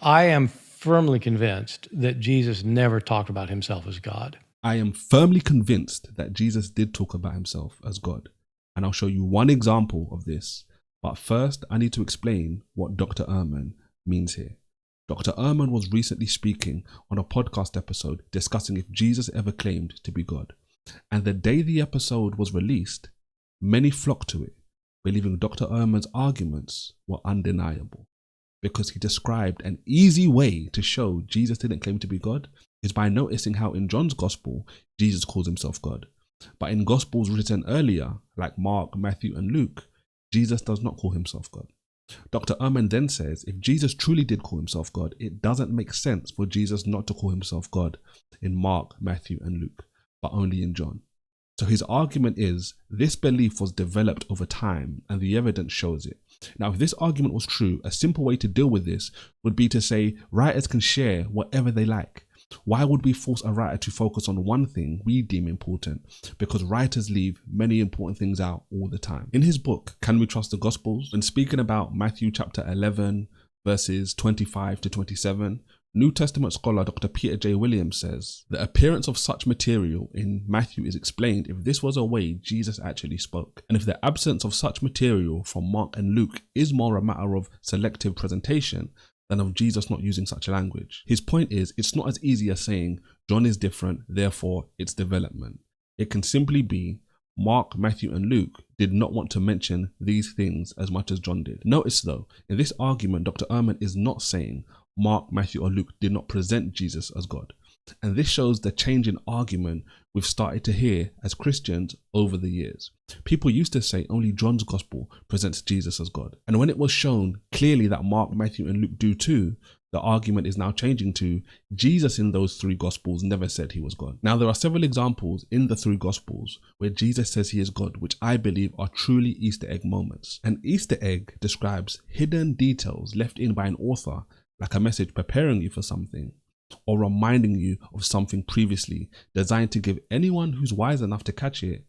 I am firmly convinced that Jesus never talked about himself as God. I am firmly convinced that Jesus did talk about himself as God. And I'll show you one example of this. But first, I need to explain what Dr. Ehrman means here. Dr. Ehrman was recently speaking on a podcast episode discussing if Jesus ever claimed to be God. And the day the episode was released, many flocked to it, believing Dr. Ehrman's arguments were undeniable, because he described an easy way to show Jesus didn't claim to be God is by noticing how in John's gospel, Jesus calls himself God. But in gospels written earlier, like Mark, Matthew, and Luke, Jesus does not call himself God. Dr. Ehrman then says, if Jesus truly did call himself God, it doesn't make sense for Jesus not to call himself God in Mark, Matthew, and Luke, but only in John. So his argument is, this belief was developed over time and the evidence shows it. Now, if this argument was true, a simple way to deal with this would be to say writers can share whatever they like. Why would we force a writer to focus on one thing we deem important? Because writers leave many important things out all the time. In his book, Can We Trust the Gospels? When speaking about Matthew chapter 11, verses 25 to 27, New Testament scholar Dr. Peter J. Williams says, the appearance of such material in Matthew is explained if this was a way Jesus actually spoke, and if the absence of such material from Mark and Luke is more a matter of selective presentation than of Jesus not using such language. His point is, it's not as easy as saying John is different, therefore it's development. It can simply be Mark, Matthew, and Luke did not want to mention these things as much as John did. Notice though, in this argument, Dr. Ehrman is not saying Mark, Matthew, or Luke did not present Jesus as God. And this shows the change in argument we've started to hear as Christians over the years. People used to say only John's gospel presents Jesus as God. And when it was shown clearly that Mark, Matthew, and Luke do too, the argument is now changing to Jesus in those three gospels never said he was God. Now, there are several examples in the three gospels where Jesus says he is God, which I believe are truly Easter egg moments. An Easter egg describes hidden details left in by an author, like a message preparing you for something or reminding you of something previously, designed to give anyone who's wise enough to catch it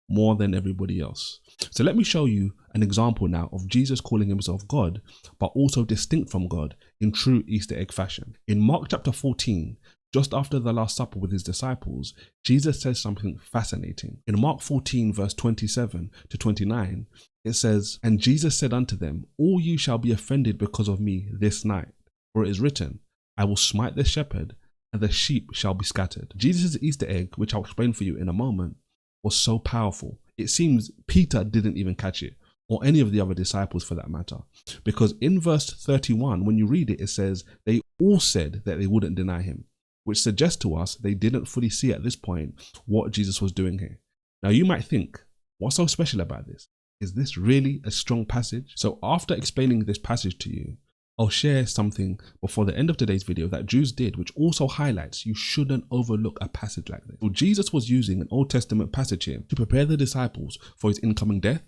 more than everybody else. So let me show you an example now of Jesus calling himself God, but also distinct from God in true Easter egg fashion. In Mark chapter 14, just after the Last Supper with his disciples, Jesus says something fascinating. In Mark 14 verse 27 to 29, it says, and Jesus said unto them, all you shall be offended because of me this night, for it is written, I will smite the shepherd, and the sheep shall be scattered. Jesus' Easter egg, which I'll explain for you in a moment, was so powerful. It seems Peter didn't even catch it, or any of the other disciples for that matter. Because in verse 31, when you read it, it says, they all said that they wouldn't deny him, which suggests to us they didn't fully see at this point what Jesus was doing here. Now you might think, what's so special about this? Is this really a strong passage? So after explaining this passage to you, I'll share something before the end of today's video that Jews did, which also highlights you shouldn't overlook a passage like this. So Jesus was using an Old Testament passage here to prepare the disciples for his incoming death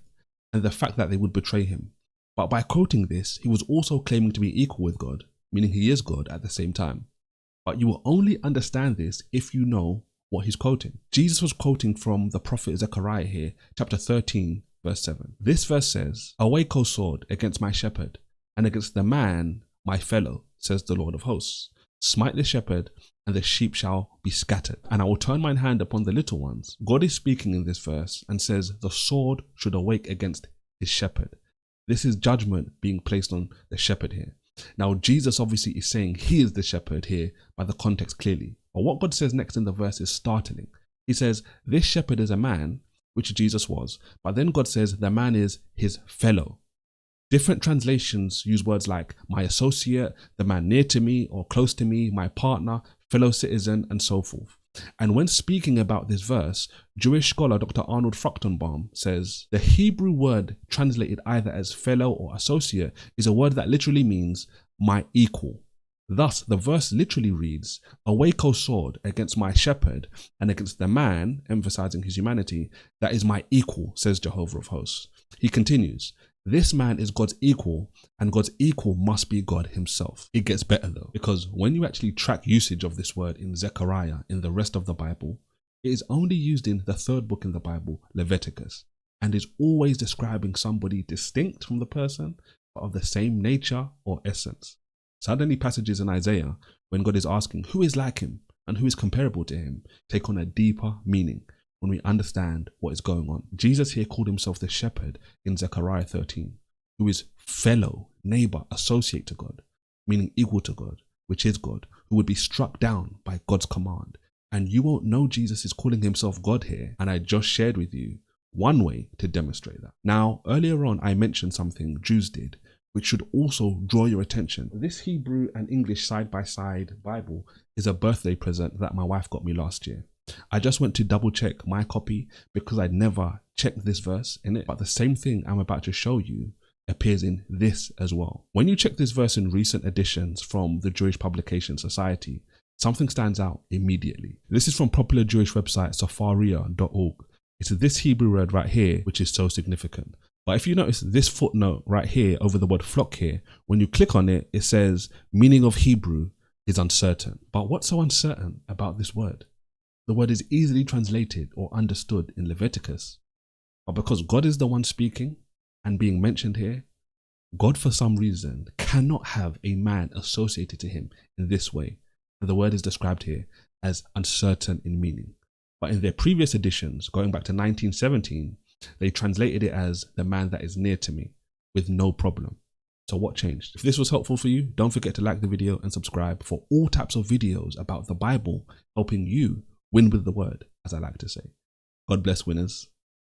and the fact that they would betray him. But by quoting this, he was also claiming to be equal with God, meaning he is God at the same time. But you will only understand this if you know what he's quoting. Jesus was quoting from the prophet Zechariah here, chapter 13, verse 7. This verse says, awake, O sword, against my shepherd, and against the man, my fellow, says the Lord of hosts. Smite the shepherd, and the sheep shall be scattered. And I will turn mine hand upon the little ones. God is speaking in this verse and says the sword should awake against his shepherd. This is judgment being placed on the shepherd here. Now, Jesus obviously is saying he is the shepherd here by the context clearly. But what God says next in the verse is startling. He says, this shepherd is a man, which Jesus was. But then God says the man is his fellow. Different translations use words like my associate, the man near to me or close to me, my partner, fellow citizen, and so forth. And when speaking about this verse, Jewish scholar Dr. Arnold Fruchtenbaum says, the Hebrew word translated either as fellow or associate is a word that literally means my equal. Thus, the verse literally reads, awake, O sword, against my shepherd, and against the man, emphasizing his humanity, that is my equal, says Jehovah of hosts. He continues, this man is God's equal, and God's equal must be God himself. It gets better though, because when you actually track usage of this word in Zechariah in the rest of the Bible, it is only used in the third book in the Bible, Leviticus, and is always describing somebody distinct from the person, but of the same nature or essence. Suddenly passages in Isaiah, when God is asking who is like him and who is comparable to him, take on a deeper meaning when we understand what is going on. Jesus here called himself the shepherd in Zechariah 13, who is fellow, neighbor, associate to God, meaning equal to God, which is God, who would be struck down by God's command. And you won't know Jesus is calling himself God here, and I just shared with you one way to demonstrate that. Now, earlier on, I mentioned something Jews did, which should also draw your attention. This Hebrew and English side-by-side Bible is a birthday present that my wife got me last year. I just went to double check my copy because I'd never checked this verse in it, but the same thing I'm about to show you appears in this as well. When you check this verse in recent editions from the Jewish Publication Society, something stands out immediately. This is from popular Jewish website safaria.org. It's this Hebrew word right here which is so significant. But if you notice this footnote right here over the word flock here, when you click on it, it says meaning of Hebrew is uncertain. But what's so uncertain about this word? The word is easily translated or understood in Leviticus. But because God is the one speaking and being mentioned here, God for some reason cannot have a man associated to him in this way. And the word is described here as uncertain in meaning. But in their previous editions, going back to 1917, they translated it as the man that is near to me with no problem. So what changed? If this was helpful for you, don't forget to like the video and subscribe for all types of videos about the Bible, helping you win with the word, as I like to say. God bless, winners.